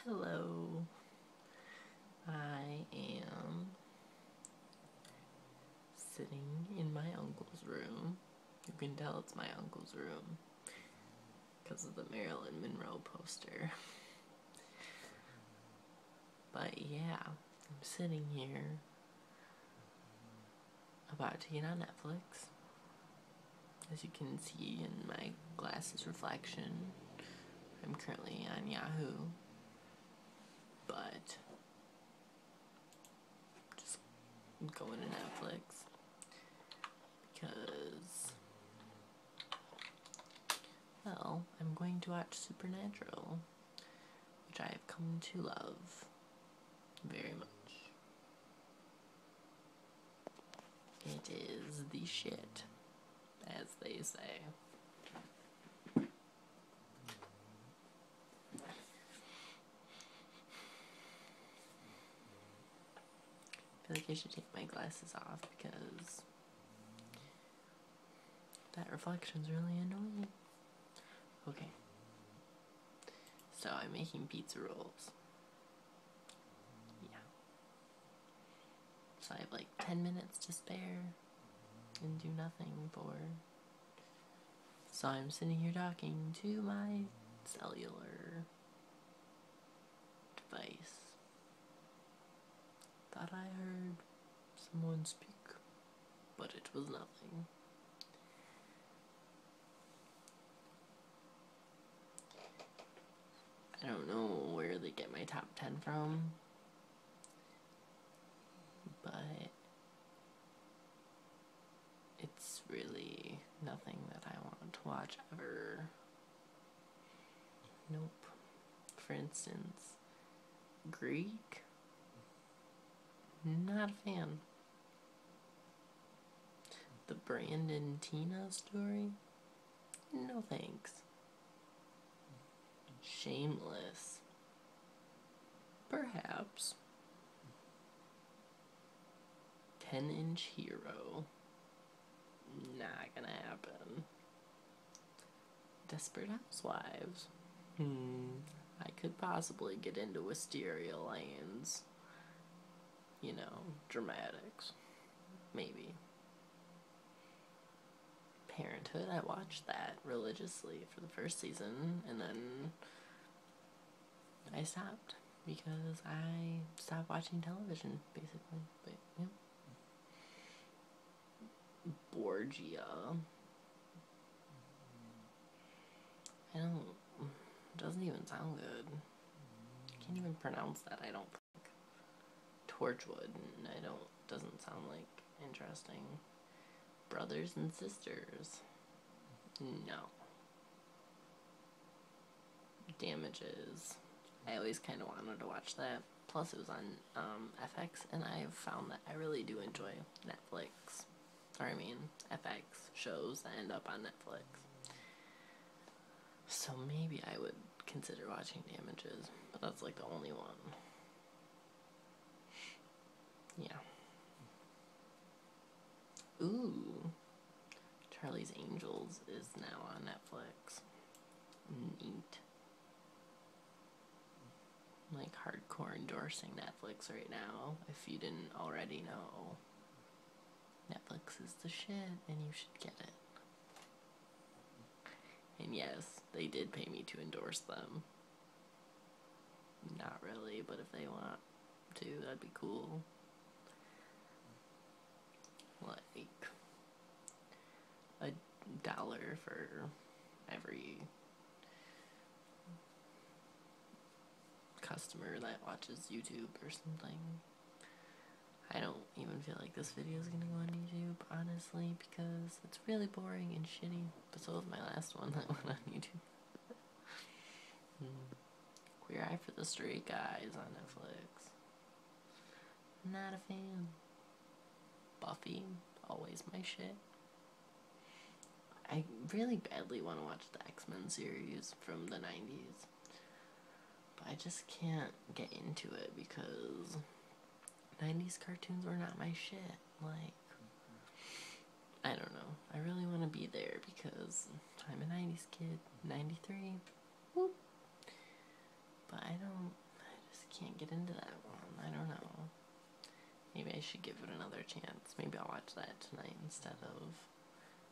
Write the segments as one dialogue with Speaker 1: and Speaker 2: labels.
Speaker 1: Hello. I am sitting in my uncle's room. You can tell it's my uncle's room because of the Marilyn Monroe poster. But yeah, I'm sitting here about to get on Netflix. As you can see in my glasses reflection, I'm currently on Yahoo. But just going to Netflix because, well, I'm going to watch Supernatural, which I have come to love very much. It is the shit, as they say. I feel like I should take my glasses off because that reflection's really annoying. Okay. So I'm making pizza rolls. Yeah. So I have like 10 minutes to spare and do nothing for. So I'm sitting here talking to my cellular device. Thought I heard someone speak, but it was nothing. I don't know where they get my top 10 from, but it's really nothing that I want to watch ever. Nope. For instance, Greek? Not a fan. The Brandon Tina story? No thanks. Shameless? Perhaps. 10-inch Hero? Not gonna happen. Desperate Housewives? I could possibly get into Wisteria Lane's, you know, dramatics. Maybe. Parenthood, I watched that religiously for the first season, and then I stopped because I stopped watching television, basically. But, yeah. Borgia. Doesn't even sound good. Can't even pronounce that, I don't think. Torchwood, doesn't sound like interesting. Brothers and Sisters. No. Damages. I always kind of wanted to watch that. Plus it was on FX, and I've found that I really do enjoy Netflix. FX shows that end up on Netflix. So maybe I would consider watching Damages, but that's like the only one. Yeah. Ooh. Charlie's Angels is now on Netflix. Neat. I'm like hardcore endorsing Netflix right now, if you didn't already know. Netflix is the shit, and you should get it. And yes, they did pay me to endorse them. Not really, but if they want to, that'd be cool. Like $1 for every customer that watches YouTube or something. I don't even feel like this video is gonna go on YouTube, honestly, because it's really boring and shitty. But so was my last one that went on YouTube. Queer Eye for the Straight Guys on Netflix. Not a fan. Buffy, always my shit. I really badly want to watch the X-Men series from the 90s. But I just can't get into it because 90s cartoons were not my shit. Like, I don't know. I really want to be there because I'm a 90s kid. 93. Whoop. But I don't can't get into that one. I don't know. Maybe I should give it another chance. Maybe I'll watch that tonight instead of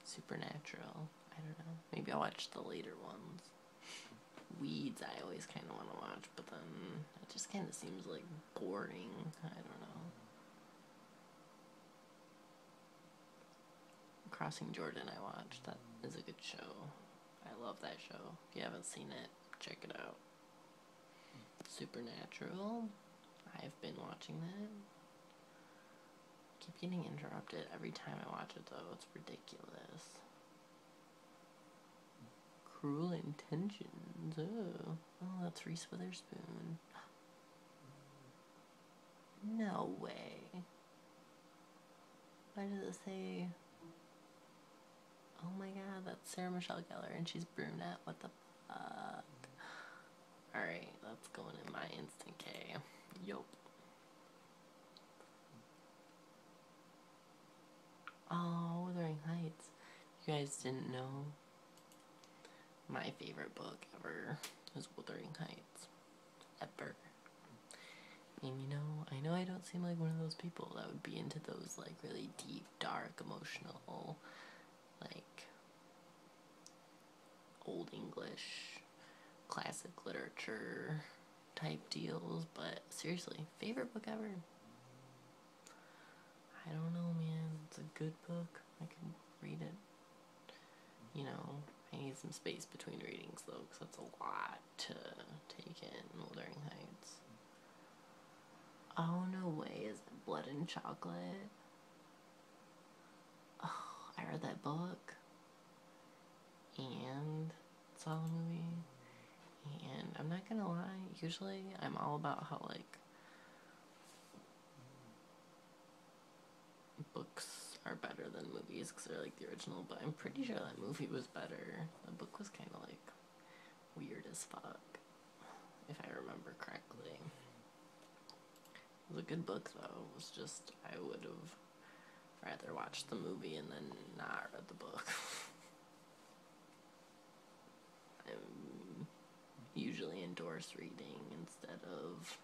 Speaker 1: Supernatural. I don't know. Maybe I'll watch the later ones. Weeds I always kind of want to watch, but then it just kind of seems like boring. I don't know. Crossing Jordan I watched. That is a good show. I love that show. If you haven't seen it, check it out. Supernatural. I've been watching that. Keep getting interrupted every time I watch it though. It's ridiculous. Cruel Intentions. Oh, that's Reese Witherspoon. No way. Why does it say? Oh my god, that's Sarah Michelle Gellar and she's brunette. What the fuck? Alright, that's going in my instant K. Yup. Oh, Wuthering Heights. You guys didn't know? My favorite book ever is Wuthering Heights. Ever. And you know, I know I don't seem like one of those people that would be into those like really deep, dark, emotional, like old English, classic literature type deals, but seriously, favorite book ever. I don't know, man. It's a good book. I can read it. You know, I need some space between readings though, because that's a lot to take in. Wuthering Heights. Oh, no way. Is it Blood and Chocolate? Oh, I read that book. And saw the movie. And I'm not gonna lie, usually I'm all about how, like, books are better than movies because they're, like, the original, but I'm pretty sure that movie was better. The book was kind of, like, weird as fuck, if I remember correctly. It was a good book, though. It was just, I would have rather watched the movie and then not read the book. I usually endorse reading instead of,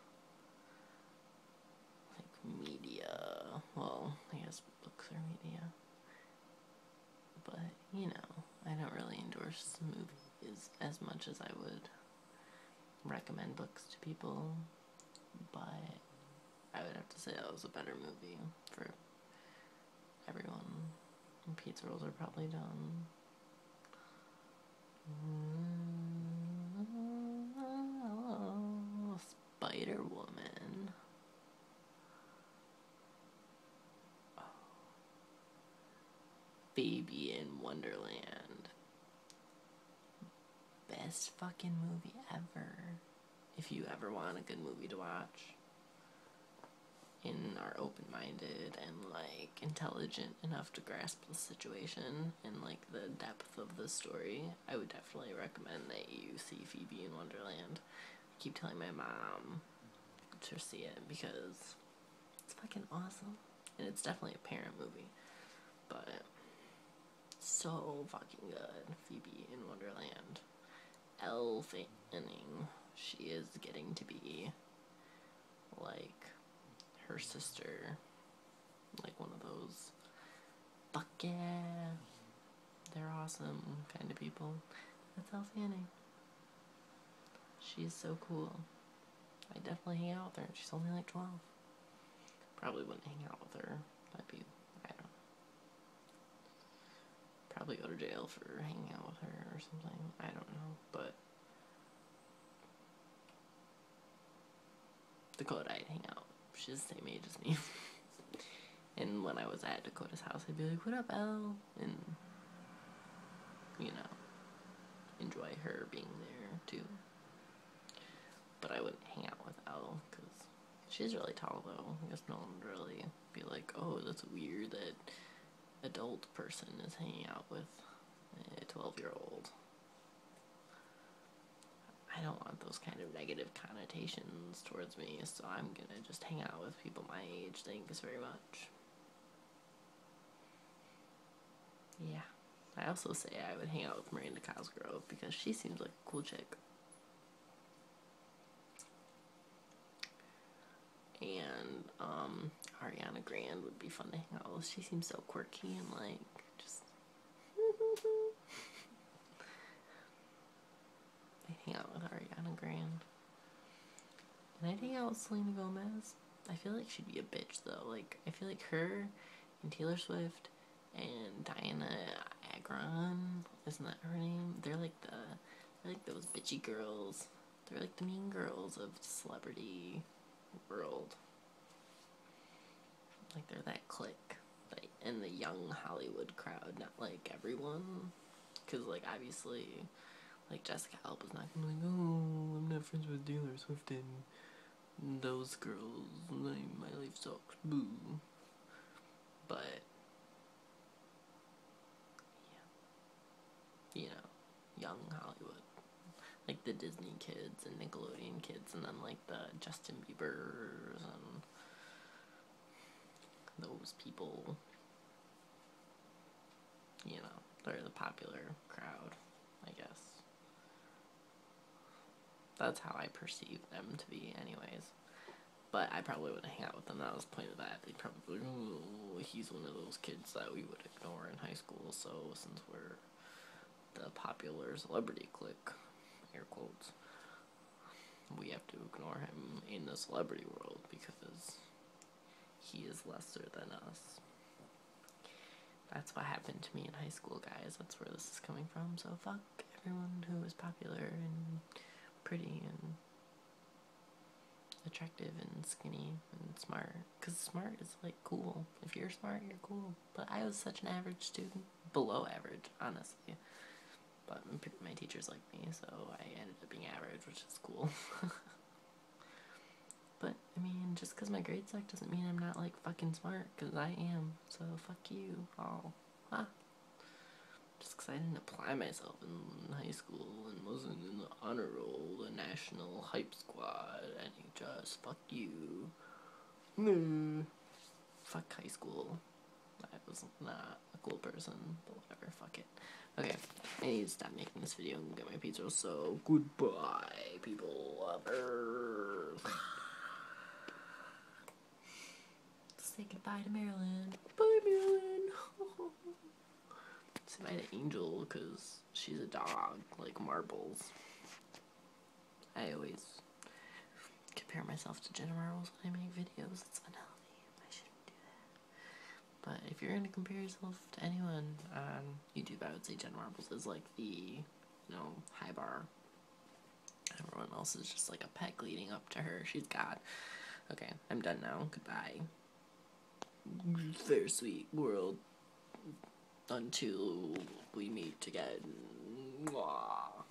Speaker 1: like, media. Well, I guess books are media. But, you know, I don't really endorse movies as much as I would recommend books to people. But I would have to say that was a better movie for everyone. And pizza rolls are probably done. Spider-Woman. Oh. Baby in Wonderland. Best fucking movie ever. If you ever want a good movie to watch and are open-minded and, like, intelligent enough to grasp the situation and, like, the depth of the story, I would definitely recommend that you see Phoebe in Wonderland. I keep telling my mom to see it because it's fucking awesome. And it's definitely a parent movie. But so fucking good. Phoebe in Wonderland. Elle Fanning. She is getting to be like her sister, like one of those fuck yeah, they're awesome kind of people. That's Elle Fanning. She's so cool. I definitely hang out with her. She's only like 12. Probably wouldn't hang out with her. That'd be, I don't know. Probably go to jail for hanging out with her or something. I don't know, but Dakota, I'd hang out. She's the same age as me. And when I was at Dakota's house, I'd be like, what up, Elle? And, you know, enjoy her being there, too. But I wouldn't hang out with Elle, because she's really tall, though. I guess no one would really be like, oh, that's weird that adult person is hanging out with a 12-year-old. I don't want those kind of negative connotations towards me, so I'm gonna just hang out with people my age. Thanks very much. Yeah. I also say I would hang out with Miranda Cosgrove because she seems like a cool chick. Ariana Grande would be fun to hang out with. She seems so quirky and like just I'd hang out with Ariana Grande. And I'd hang out with Selena Gomez. I feel like she'd be a bitch though. Like I feel like her and Taylor Swift and Diana Agron, isn't that her name? They're like those bitchy girls. They're like the mean girls of the celebrity world. Like they're that clique, like in the young Hollywood crowd, not like everyone. Cause like obviously, like Jessica Alba's not gonna be like, oh, I'm not friends with Taylor Swift and those girls. My life sucks. Boo. But yeah, you know, young Hollywood, like the Disney kids and Nickelodeon kids, and then like the Justin Biebers and those people. You know, they're the popular crowd, I guess. That's how I perceive them to be, anyways. But I probably wouldn't hang out with them. That was the point of that. They'd probably, oh, he's one of those kids that we would ignore in high school. So since we're the popular celebrity clique, air quotes, we have to ignore him in the celebrity world because he is lesser than us. That's what happened to me in high school, guys. That's where this is coming from. So fuck everyone who is popular and pretty and attractive and skinny and smart. Because smart is like cool. If you're smart, you're cool. But I was such an average student. Below average, honestly. But my teachers liked me, so I ended up being average, which is cool. But, I mean, just because my grades suck doesn't mean I'm not, like, fucking smart, because I am. So, fuck you all. Huh? Just because I didn't apply myself in high school and wasn't in the honor roll, the national hype squad, and fuck you. Fuck high school. I was not a cool person, but whatever, fuck it. Okay, I need to stop making this video and get my pizza, so goodbye, people of Earth. Say goodbye to Marilyn. Bye, Marilyn. Say bye to Angel, because she's a dog, like Marbles. I always compare myself to Jenna Marbles when I make videos. It's unhealthy. I shouldn't do that. But if you're going to compare yourself to anyone on YouTube, I would say Jenna Marbles is like the, high bar. Everyone else is just like a peg leading up to her. She's God. Okay, I'm done now. Goodbye. Fair sweet world until we meet again. Mwah.